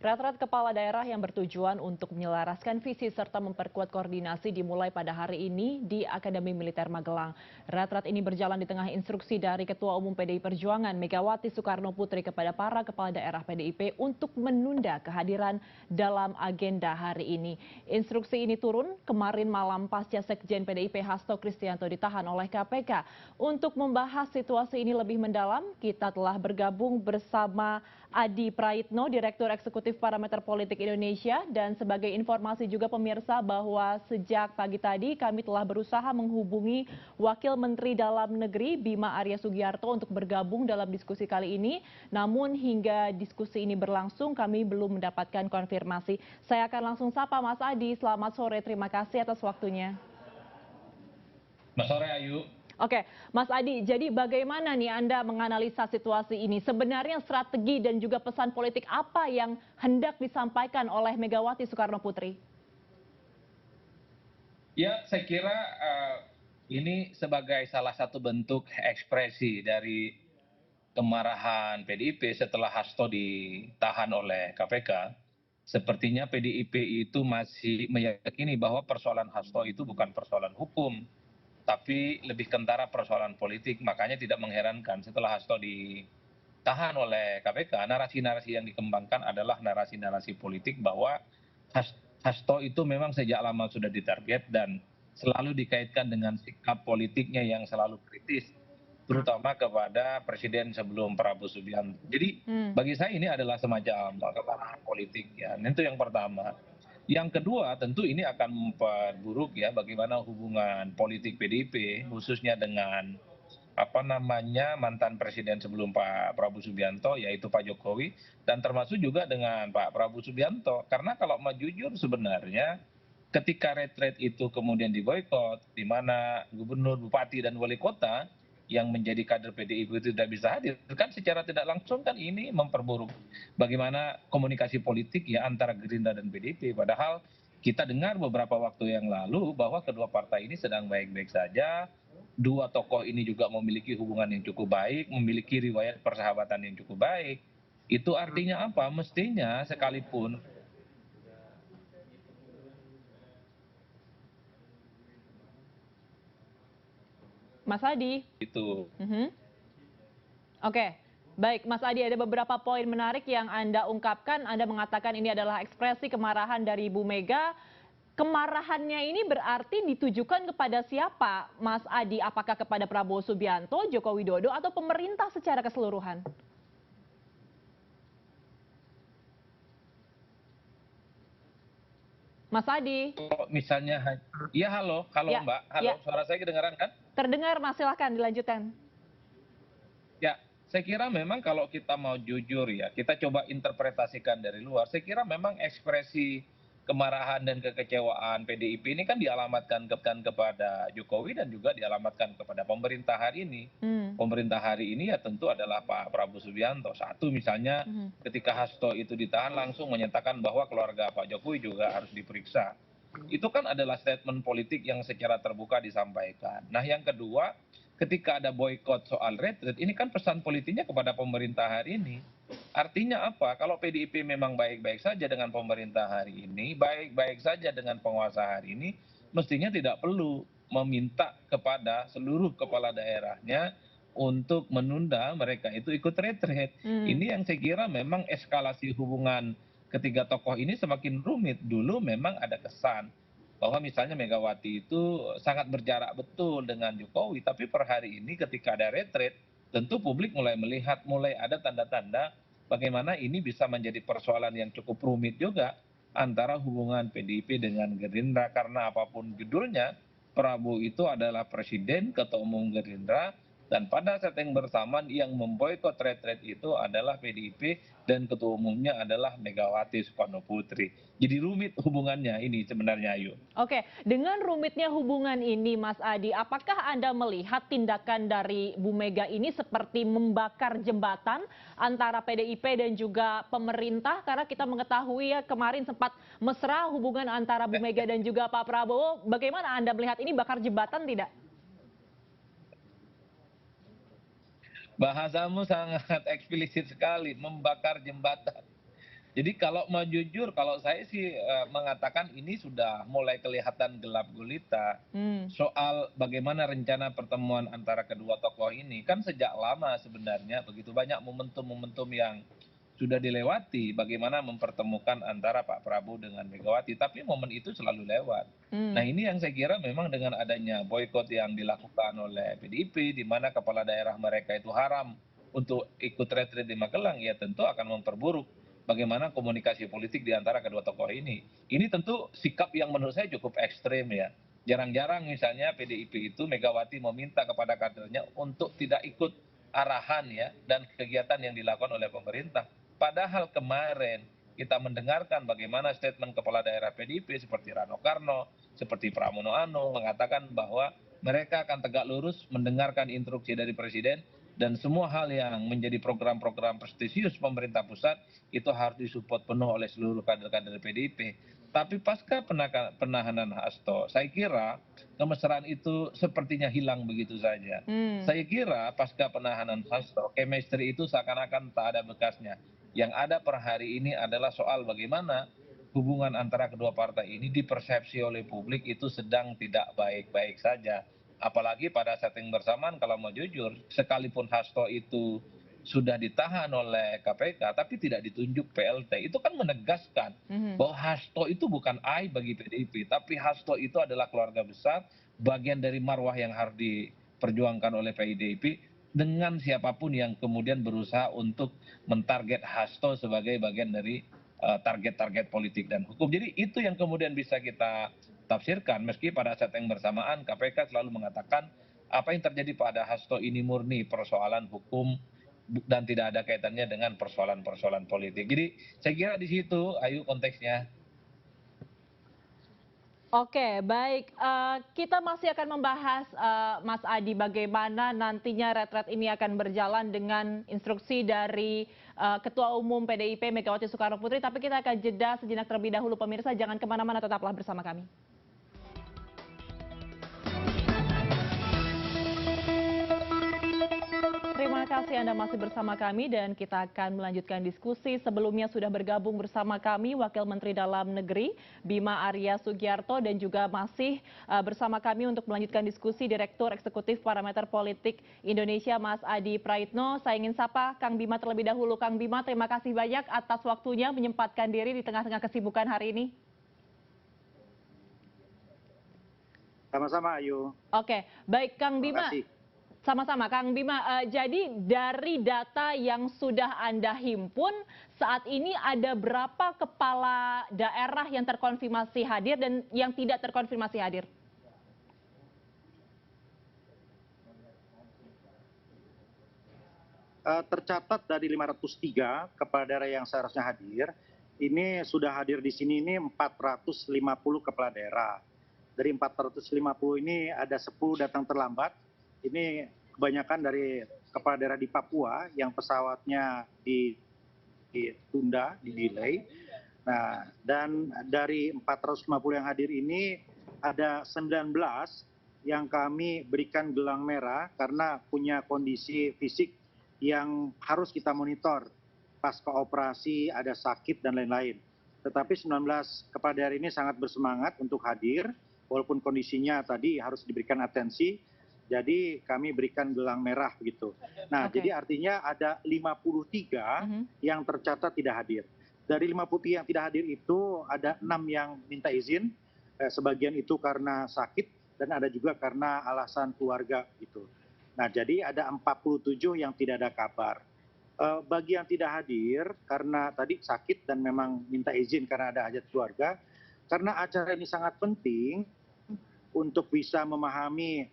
Retret kepala daerah yang bertujuan untuk menyelaraskan visi serta memperkuat koordinasi dimulai pada hari ini di Akademi Militer Magelang. Retret ini berjalan di tengah instruksi dari Ketua Umum PDI Perjuangan Megawati Soekarno Putri kepada para kepala daerah PDIP untuk menunda kehadiran dalam agenda hari ini. Instruksi ini turun kemarin malam pasca Sekjen PDIP Hasto Kristianto ditahan oleh KPK. Untuk membahas situasi ini lebih mendalam, kita telah bergabung bersama Adi Praitno, Direktur Eksekutif Parameter Politik Indonesia, dan sebagai informasi juga pemirsa bahwa sejak pagi tadi kami telah berusaha menghubungi Wakil Menteri Dalam Negeri Bima Arya Sugiarto untuk bergabung dalam diskusi kali ini. Namun hingga diskusi ini berlangsung kami belum mendapatkan konfirmasi. Saya akan langsung sapa Mas Adi. Selamat sore, terima kasih atas waktunya. Selamat sore Ayu. Oke, Mas Adi, jadi bagaimana nih Anda menganalisa situasi ini? Sebenarnya strategi dan juga pesan politik apa yang hendak disampaikan oleh Megawati Soekarno Putri? Ya, saya kira ini sebagai salah satu bentuk ekspresi dari kemarahan PDIP setelah Hasto ditahan oleh KPK. Sepertinya PDIP itu masih meyakini bahwa persoalan Hasto itu bukan persoalan hukum, tapi lebih kentara persoalan politik. Makanya tidak mengherankan setelah Hasto ditahan oleh KPK, narasi-narasi yang dikembangkan adalah narasi-narasi politik bahwa Hasto itu memang sejak lama sudah ditarget dan selalu dikaitkan dengan sikap politiknya yang selalu kritis, terutama kepada presiden sebelum Prabowo Subianto. Jadi bagi saya ini adalah semacam kemarahan politik ya. Itu yang pertama. Yang kedua tentu ini akan memperburuk ya bagaimana hubungan politik PDIP khususnya dengan mantan presiden sebelum Pak Prabowo Subianto yaitu Pak Jokowi, dan termasuk juga dengan Pak Prabowo Subianto, karena kalau mau jujur sebenarnya ketika retret itu kemudian diboykot di mana gubernur, bupati dan wali kota yang menjadi kader PDIP itu tidak bisa hadir, kan secara tidak langsung kan ini memperburuk bagaimana komunikasi politik ya antara Gerindra dan PDIP. Padahal kita dengar beberapa waktu yang lalu bahwa kedua partai ini sedang baik-baik saja. Dua tokoh ini juga memiliki hubungan yang cukup baik, memiliki riwayat persahabatan yang cukup baik. Itu artinya apa? Mestinya sekalipun Mas Adi. itu Oke, baik Mas Adi, ada beberapa poin menarik yang Anda ungkapkan. Anda mengatakan ini adalah ekspresi kemarahan dari Ibu Mega. Kemarahannya ini berarti ditujukan kepada siapa, Mas Adi? Apakah kepada Prabowo Subianto, Joko Widodo, atau pemerintah secara keseluruhan? Mas Adi, misalnya, ya halo, halo ya, Mbak, halo, ya, suara saya kedengaran kan? terdengar Mas, silahkan dilanjutkan. Ya, saya kira memang kalau kita mau jujur ya, kita coba interpretasikan dari luar. Saya kira memang ekspresi kemarahan dan kekecewaan PDIP ini kan dialamatkan kepada Jokowi dan juga dialamatkan kepada pemerintah hari ini. Hmm. Pemerintah hari ini ya tentu adalah Pak Prabowo Subianto. Satu misalnya ketika Hasto itu ditahan langsung menyatakan bahwa keluarga Pak Jokowi juga harus diperiksa. Itu kan adalah statement politik yang secara terbuka disampaikan. Nah yang kedua, ketika ada boykot soal retret, ini kan pesan politiknya kepada pemerintah hari ini. Artinya apa? Kalau PDIP memang baik-baik saja dengan pemerintah hari ini, baik-baik saja dengan penguasa hari ini, mestinya tidak perlu meminta kepada seluruh kepala daerahnya untuk menunda mereka itu ikut retret. Ini yang saya kira memang eskalasi hubungan ketiga tokoh ini semakin rumit. Dulu memang ada kesan bahwa misalnya Megawati itu sangat berjarak betul dengan Jokowi, tapi per hari ini ketika ada retret, tentu publik mulai melihat, mulai ada tanda-tanda bagaimana ini bisa menjadi persoalan yang cukup rumit juga antara hubungan PDIP dengan Gerindra, karena apapun judulnya, Prabowo itu adalah presiden, ketua umum Gerindra, dan pada saat yang bersamaan yang memboikot retret itu adalah PDIP dan ketua umumnya adalah Megawati Soekarno Putri. Jadi rumit hubungannya ini sebenarnya, Ayu. Oke, dengan rumitnya hubungan ini, Mas Adi, apakah Anda melihat tindakan dari Bu Mega ini seperti membakar jembatan antara PDIP dan juga pemerintah? Karena kita mengetahui ya kemarin sempat mesra hubungan antara Bu Mega dan juga Pak Prabowo. Bagaimana Anda melihat ini bakar jembatan tidak? Bahasamu sangat eksplisit sekali, membakar jembatan. Jadi kalau mau jujur, kalau saya sih mengatakan ini sudah mulai kelihatan gelap gulita. Hmm. Soal bagaimana rencana pertemuan antara kedua tokoh ini, kan sejak lama sebenarnya begitu banyak momentum-momentum yang sudah dilewati, bagaimana mempertemukan antara Pak Prabowo dengan Megawati, tapi momen itu selalu lewat. Nah Hmm. ini yang saya kira memang dengan adanya boykot yang dilakukan oleh PDIP, di mana kepala daerah mereka itu haram untuk ikut retreat di Magelang, ya tentu akan memperburuk bagaimana komunikasi politik di antara kedua tokoh ini. Ini tentu sikap yang menurut saya cukup ekstrim ya. Jarang-jarang misalnya PDIP itu Megawati meminta kepada kadernya untuk tidak ikut arahan ya dan kegiatan yang dilakukan oleh pemerintah. Padahal kemarin kita mendengarkan bagaimana statement kepala daerah PDIP seperti Rano Karno, seperti Pramono Anung mengatakan bahwa mereka akan tegak lurus mendengarkan instruksi dari presiden dan semua hal yang menjadi program-program prestisius pemerintah pusat itu harus disupport penuh oleh seluruh kader-kader PDIP. Tapi pasca penahanan Hasto, saya kira kemesraan itu sepertinya hilang begitu saja. Hmm. Saya kira pasca penahanan Hasto, chemistry itu seakan-akan tak ada bekasnya. Yang ada per hari ini adalah soal bagaimana hubungan antara kedua partai ini dipersepsi oleh publik itu sedang tidak baik-baik saja. Apalagi pada saat yang bersamaan kalau mau jujur, sekalipun Hasto itu sudah ditahan oleh KPK tapi tidak ditunjuk PLT, itu kan menegaskan Mhm. bahwa Hasto itu bukan aib bagi PDIP, tapi Hasto itu adalah keluarga besar, bagian dari marwah yang harus diperjuangkan oleh PDIP dengan siapapun yang kemudian berusaha untuk mentarget Hasto sebagai bagian dari target-target politik dan hukum. Jadi itu yang kemudian bisa kita tafsirkan, meski pada saat yang bersamaan KPK selalu mengatakan apa yang terjadi pada Hasto ini murni persoalan hukum dan tidak ada kaitannya dengan persoalan-persoalan politik. Jadi saya kira di situ Ayu konteksnya. Oke, baik. Kita masih akan membahas, Mas Adi, bagaimana nantinya retret ini akan berjalan dengan instruksi dari Ketua Umum PDIP Megawati Soekarno Putri. Tapi kita akan jeda sejenak terlebih dahulu, pemirsa. Jangan kemana-mana, tetaplah bersama kami. Terima kasih Anda masih bersama kami dan kita akan melanjutkan diskusi. Sebelumnya sudah bergabung bersama kami Wakil Menteri Dalam Negeri Bima Arya Sugiarto dan juga masih bersama kami untuk melanjutkan diskusi Direktur Eksekutif Parameter Politik Indonesia Mas Adi Praitno. Saya ingin sapa Kang Bima terlebih dahulu. Kang Bima, terima kasih banyak atas waktunya menyempatkan diri di tengah-tengah kesibukan hari ini. Sama-sama, Ayu. Oke, baik Kang Terima Bima. kasih. Sama-sama, Kang Bima. Jadi dari data yang sudah Anda himpun, saat ini ada berapa kepala daerah yang terkonfirmasi hadir dan yang tidak terkonfirmasi hadir? Tercatat dari 503 kepala daerah yang seharusnya hadir, ini sudah hadir di sini ini 450 kepala daerah. Dari 450 ini ada 10 datang terlambat. Ini kebanyakan dari kepala daerah di Papua yang pesawatnya ditunda, di-delay. Nah, dan dari 450 yang hadir ini ada 19 yang kami berikan gelang merah karena punya kondisi fisik yang harus kita monitor pasca operasi, ada sakit dan lain-lain. Tetapi 19 kepala daerah ini sangat bersemangat untuk hadir, walaupun kondisinya tadi harus diberikan atensi, jadi kami berikan gelang merah begitu. Nah, Oke. jadi artinya ada 53 yang tercatat tidak hadir. Dari 53 yang tidak hadir itu ada 6 yang minta izin, sebagian itu karena sakit dan ada juga karena alasan keluarga gitu. Nah, jadi ada 47 yang tidak ada kabar. Bagi yang tidak hadir karena tadi sakit dan memang minta izin karena ada hajat keluarga, karena acara ini sangat penting untuk bisa memahami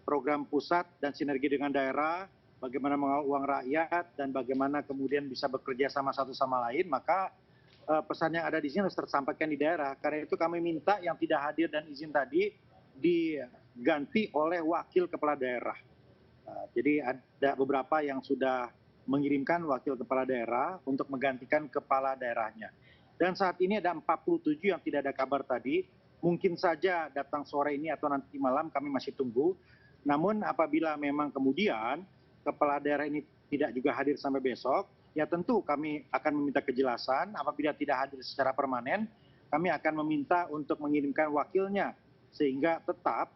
program pusat dan sinergi dengan daerah, bagaimana mengawal uang rakyat dan bagaimana kemudian bisa bekerja sama satu sama lain, maka pesan yang ada di sini harus tersampaikan di daerah. Karena itu kami minta yang tidak hadir dan izin tadi diganti oleh wakil kepala daerah. Jadi ada beberapa yang sudah mengirimkan wakil kepala daerah untuk menggantikan kepala daerahnya. Dan saat ini ada 47 yang tidak ada kabar tadi, mungkin saja datang sore ini atau nanti malam, kami masih tunggu. Namun apabila memang kemudian kepala daerah ini tidak juga hadir sampai besok, ya tentu kami akan meminta kejelasan. Apabila tidak hadir secara permanen, kami akan meminta untuk mengirimkan wakilnya sehingga tetap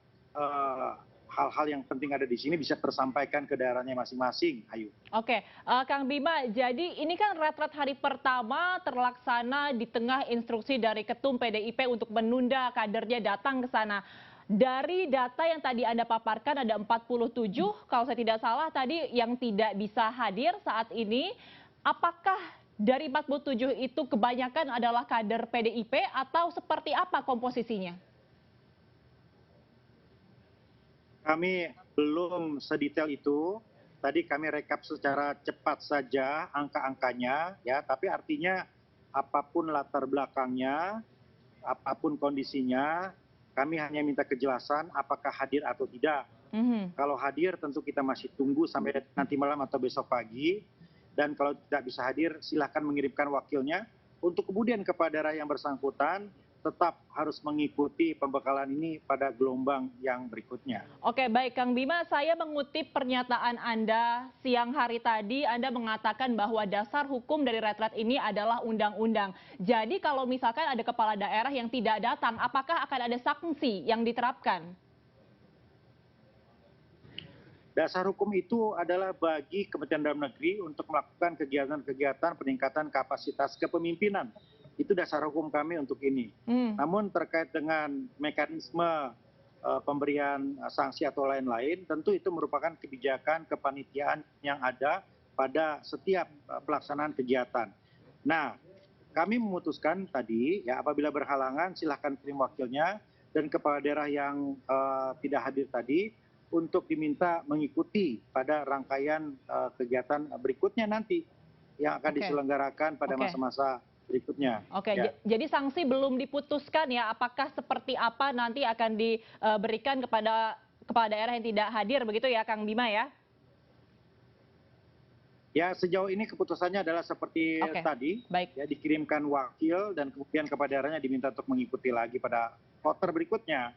hal-hal yang penting ada di sini bisa tersampaikan ke daerahnya masing-masing. Ayu. Oke, Kang Bima, jadi ini kan retret hari pertama terlaksana di tengah instruksi dari Ketum PDIP untuk menunda kadernya datang ke sana. Dari data yang tadi Anda paparkan ada 47, kalau saya tidak salah tadi yang tidak bisa hadir saat ini. Apakah dari 47 itu kebanyakan adalah kader PDIP atau seperti apa komposisinya? Kami belum sedetail itu. Tadi kami rekap secara cepat saja angka-angkanya, ya. Tapi artinya apapun latar belakangnya, apapun kondisinya, kami hanya minta kejelasan apakah hadir atau tidak. Kalau hadir tentu kita masih tunggu sampai nanti malam atau besok pagi. Dan kalau tidak bisa hadir, silahkan mengirimkan wakilnya untuk kemudian kepada daerah yang bersangkutan tetap harus mengikuti pembekalan ini pada gelombang yang berikutnya. Oke, baik Kang Bima, saya mengutip pernyataan Anda siang hari tadi, Anda mengatakan bahwa dasar hukum dari retret ini adalah undang-undang. Jadi kalau misalkan ada kepala daerah yang tidak datang, apakah akan ada sanksi yang diterapkan? Dasar hukum itu adalah bagi Kementerian Dalam Negeri untuk melakukan kegiatan-kegiatan peningkatan kapasitas kepemimpinan. Itu dasar hukum kami untuk ini. Namun terkait dengan mekanisme pemberian sanksi atau lain-lain, tentu itu merupakan kebijakan kepanitiaan yang ada pada setiap pelaksanaan kegiatan. Nah, kami memutuskan tadi, ya apabila berhalangan silahkan kirim wakilnya, dan kepala daerah yang tidak hadir tadi untuk diminta mengikuti pada rangkaian kegiatan berikutnya nanti yang akan diselenggarakan pada masa-masa berikutnya. Oke, jadi sanksi belum diputuskan ya, apakah seperti apa nanti akan diberikan kepada kepala daerah yang tidak hadir, begitu ya Kang Bima ya? Ya, sejauh ini keputusannya adalah seperti tadi, ya dikirimkan wakil dan kemudian kepala daerahnya diminta untuk mengikuti lagi pada kloter berikutnya.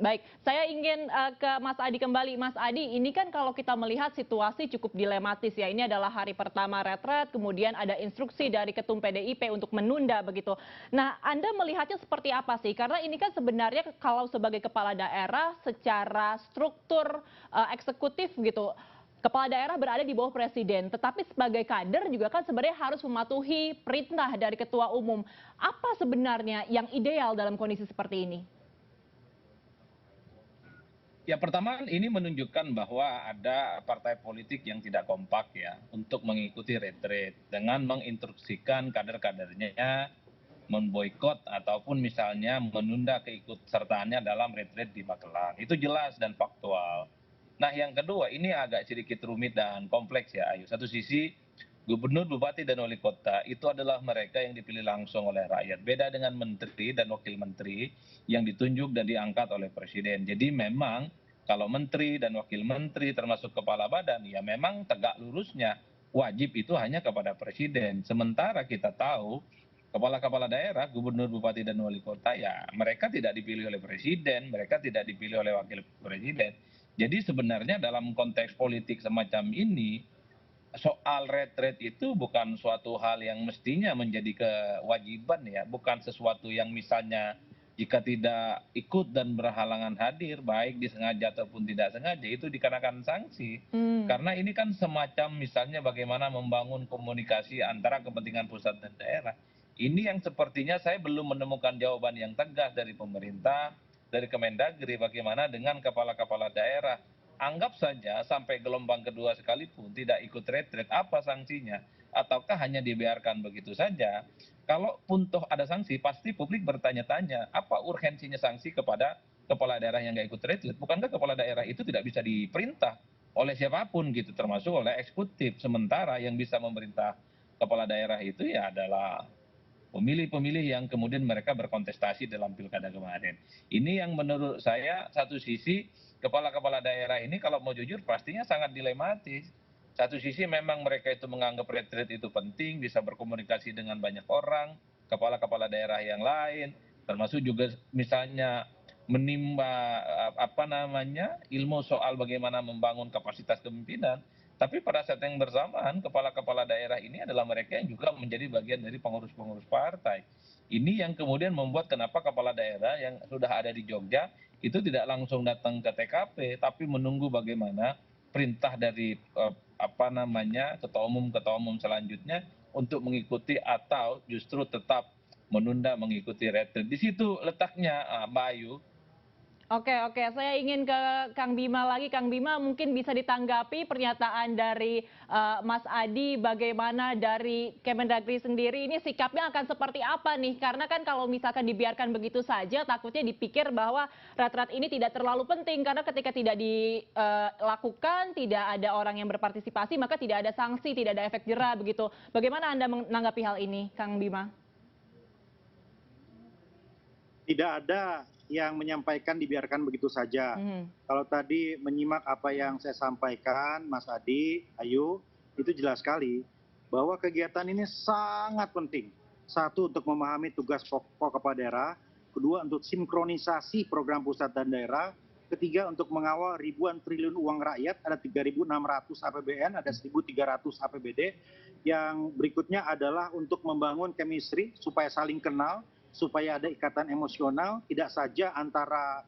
Baik, saya ingin ke Mas Adi kembali. Mas Adi, ini kan kalau kita melihat situasi cukup dilematis ya. Ini adalah hari pertama retret, kemudian ada instruksi dari Ketum PDIP untuk menunda begitu. Nah, Anda melihatnya seperti apa sih? Karena ini kan sebenarnya kalau sebagai kepala daerah secara struktur eksekutif gitu, kepala daerah berada di bawah presiden, tetapi sebagai kader juga kan sebenarnya harus mematuhi perintah dari ketua umum. Apa sebenarnya yang ideal dalam kondisi seperti ini? Ya pertama ini menunjukkan bahwa ada partai politik yang tidak kompak ya untuk mengikuti retret dengan menginstruksikan kader-kadernya memboikot ataupun misalnya menunda keikutsertaannya dalam retret di Magelang. Itu jelas dan faktual. Nah yang kedua ini agak sedikit rumit dan kompleks ya Ayu. Satu sisi gubernur, bupati dan wali kota itu adalah mereka yang dipilih langsung oleh rakyat. Beda dengan menteri dan wakil menteri yang ditunjuk dan diangkat oleh presiden. Jadi memang kalau menteri dan wakil menteri termasuk kepala badan ya memang tegak lurusnya wajib itu hanya kepada presiden. Sementara kita tahu kepala-kepala daerah, gubernur, bupati dan wali kota ya mereka tidak dipilih oleh presiden, mereka tidak dipilih oleh wakil presiden. Jadi sebenarnya dalam konteks politik semacam ini, soal retret itu bukan suatu hal yang mestinya menjadi kewajiban ya, bukan sesuatu yang misalnya jika tidak ikut dan berhalangan hadir, baik disengaja ataupun tidak sengaja, itu dikenakan sanksi. Karena ini kan semacam misalnya bagaimana membangun komunikasi antara kepentingan pusat dan daerah. Ini yang sepertinya saya belum menemukan jawaban yang tegas dari pemerintah, dari Kemendagri bagaimana dengan kepala-kepala daerah. Anggap saja sampai gelombang kedua sekalipun tidak ikut retret, apa sanksinya? Ataukah hanya dibiarkan begitu saja? Kalaupun toh ada sanksi, pasti publik bertanya-tanya, apa urgensinya sanksi kepada kepala daerah yang nggak ikut retret? Bukankah kepala daerah itu tidak bisa diperintah oleh siapapun gitu, termasuk oleh eksekutif? Sementara yang bisa memerintah kepala daerah itu ya adalah pemilih-pemilih yang kemudian mereka berkontestasi dalam pilkada kemarin. Ini yang menurut saya satu sisi kepala-kepala daerah ini kalau mau jujur pastinya sangat dilematis. Satu sisi memang mereka itu menganggap retret itu penting, bisa berkomunikasi dengan banyak orang, kepala-kepala daerah yang lain, termasuk juga misalnya menimba ilmu soal bagaimana membangun kapasitas kepemimpinan. Tapi pada saat yang bersamaan, kepala-kepala daerah ini adalah mereka yang juga menjadi bagian dari pengurus-pengurus partai. Ini yang kemudian membuat kenapa kepala daerah yang sudah ada di Jogja itu tidak langsung datang ke TKP, tapi menunggu bagaimana perintah dari ketua umum selanjutnya untuk mengikuti atau justru tetap menunda mengikuti retreat. Di situ letaknya, Mbak Ayu. Oke, oke. Saya ingin ke Kang Bima lagi. Kang Bima mungkin bisa ditanggapi pernyataan dari Mas Adi, bagaimana dari Kemendagri sendiri ini sikapnya akan seperti apa nih? Karena kan kalau misalkan dibiarkan begitu saja, takutnya dipikir bahwa retret ini tidak terlalu penting. Karena ketika tidak dilakukan, tidak ada orang yang berpartisipasi, maka tidak ada sanksi, tidak ada efek jera begitu. Bagaimana Anda menanggapi hal ini, Kang Bima? Tidak ada yang menyampaikan dibiarkan begitu saja. Kalau tadi menyimak apa yang saya sampaikan, Mas Adi, Ayu, itu jelas sekali bahwa kegiatan ini sangat penting. Satu, untuk memahami tugas pokok kepala daerah. Kedua, untuk sinkronisasi program pusat dan daerah. Ketiga, untuk mengawal ribuan triliun uang rakyat, ada 3.600 APBN, ada 1.300 APBD. Yang berikutnya adalah untuk membangun chemistry supaya saling kenal, supaya ada ikatan emosional, tidak saja antara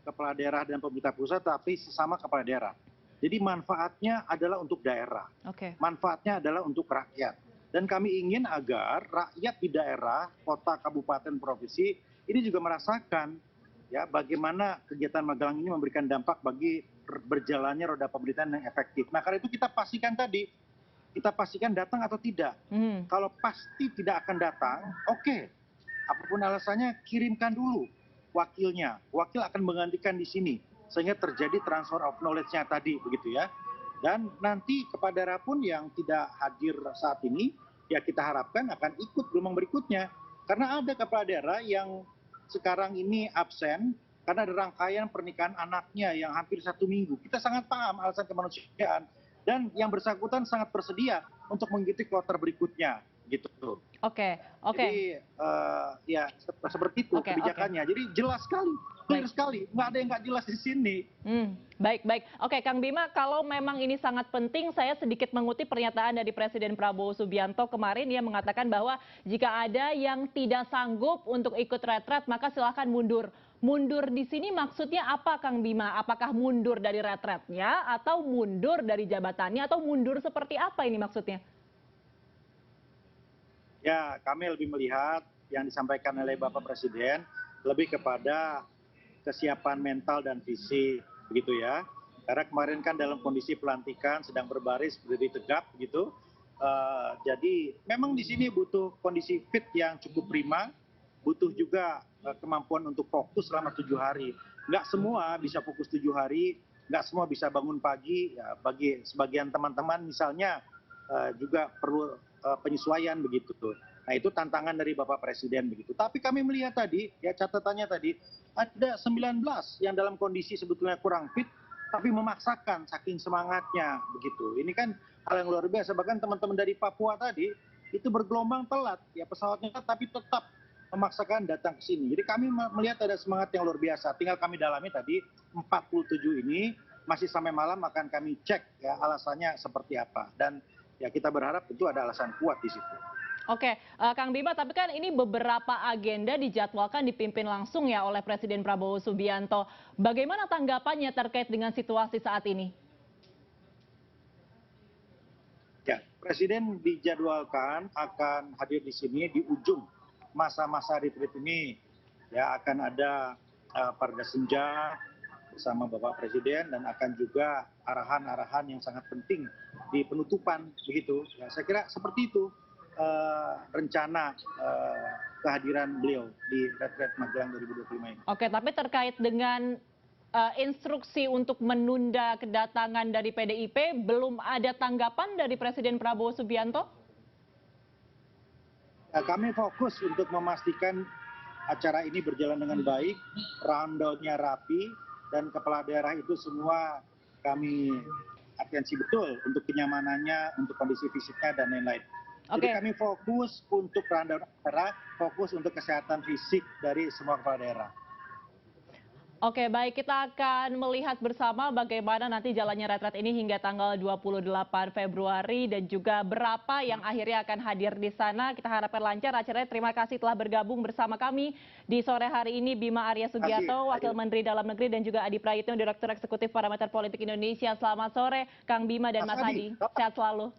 kepala daerah dan pemerintah pusat, tapi sesama kepala daerah. Jadi manfaatnya adalah untuk daerah, manfaatnya adalah untuk rakyat. Dan kami ingin agar rakyat di daerah, kota, kabupaten, provinsi, ini juga merasakan ya bagaimana kegiatan Magelang ini memberikan dampak bagi berjalannya roda pemerintahan yang efektif. Nah, karena itu kita pastikan tadi, kita pastikan datang atau tidak. Kalau pasti tidak akan datang, oke. Apapun alasannya, kirimkan dulu wakilnya. Wakil akan menggantikan di sini, sehingga terjadi transfer of knowledge-nya tadi, begitu ya. Dan nanti kepala daerah pun yang tidak hadir saat ini, ya kita harapkan akan ikut gelombang berikutnya. Karena ada kepala daerah yang sekarang ini absen, karena ada rangkaian pernikahan anaknya yang hampir 1 minggu. Kita sangat paham alasan kemanusiaan. Dan yang bersangkutan sangat bersedia untuk mengikuti kloter berikutnya. Gitu. Oke. Jadi ya seperti itu kebijakannya. Jadi jelas sekali, clear sekali, nggak ada yang nggak jelas di sini. Baik. Oke, Kang Bima, kalau memang ini sangat penting, saya sedikit mengutip pernyataan dari Presiden Prabowo Subianto kemarin. Dia mengatakan bahwa jika ada yang tidak sanggup untuk ikut retret, maka silahkan mundur. Mundur di sini maksudnya apa, Kang Bima? Apakah mundur dari retretnya, atau mundur dari jabatannya, atau mundur seperti apa ini maksudnya? Ya, kami lebih melihat yang disampaikan oleh Bapak Presiden lebih kepada kesiapan mental dan fisik, begitu ya. Karena kemarin kan dalam kondisi pelantikan sedang berbaris berdiri tegap, gitu. Jadi memang di sini butuh kondisi fit yang cukup prima, butuh juga kemampuan untuk fokus selama 7 hari. Nggak semua bisa fokus 7 hari, nggak semua bisa bangun pagi. Ya, bagi sebagian teman-teman misalnya juga perlu penyesuaian begitu. Nah, itu tantangan dari Bapak Presiden begitu. Tapi kami melihat tadi, ya catatannya tadi, ada 19 yang dalam kondisi sebetulnya kurang fit, tapi memaksakan saking semangatnya begitu. Ini kan hal yang luar biasa. Bahkan teman-teman dari Papua tadi, itu bergelombang telat, ya pesawatnya tapi tetap memaksakan datang ke sini. Jadi kami melihat ada semangat yang luar biasa. Tinggal kami dalami tadi, 47 ini masih sampai malam akan kami cek ya alasannya seperti apa. Dan ya kita berharap tentu ada alasan kuat di situ. Oke, Kang Bima, tapi kan ini beberapa agenda dijadwalkan dipimpin langsung ya oleh Presiden Prabowo Subianto. Bagaimana tanggapannya terkait dengan situasi saat ini? Ya, Presiden dijadwalkan akan hadir di sini di ujung masa-masa retreat ini. Ya, akan ada Parda Senja bersama Bapak Presiden dan akan juga arahan-arahan yang sangat penting di penutupan begitu. Ya, saya kira seperti itu rencana kehadiran beliau di retreat Magelang 2025 ini. Oke, tapi terkait dengan instruksi untuk menunda kedatangan dari PDIP, belum ada tanggapan dari Presiden Prabowo Subianto? Ya, kami fokus untuk memastikan acara ini berjalan dengan baik, rundown-nya rapi, dan kepala daerah itu semua kami atensi betul untuk kenyamanannya, untuk kondisi fisiknya, dan lain-lain. Jadi kami fokus untuk rundown daerah, fokus untuk kesehatan fisik dari semua kepala daerah. Oke, baik, kita akan melihat bersama bagaimana nanti jalannya retret ini hingga tanggal 28 Februari dan juga berapa yang akhirnya akan hadir di sana. Kita harapkan lancar acaranya. Terima kasih telah bergabung bersama kami di sore hari ini Bima Arya Sugiarto, Wakil Menteri Dalam Negeri, dan juga Adi Prayitno, Direktur Eksekutif Parameter Politik Indonesia. Selamat sore Kang Bima dan Mas Adi. Sehat selalu.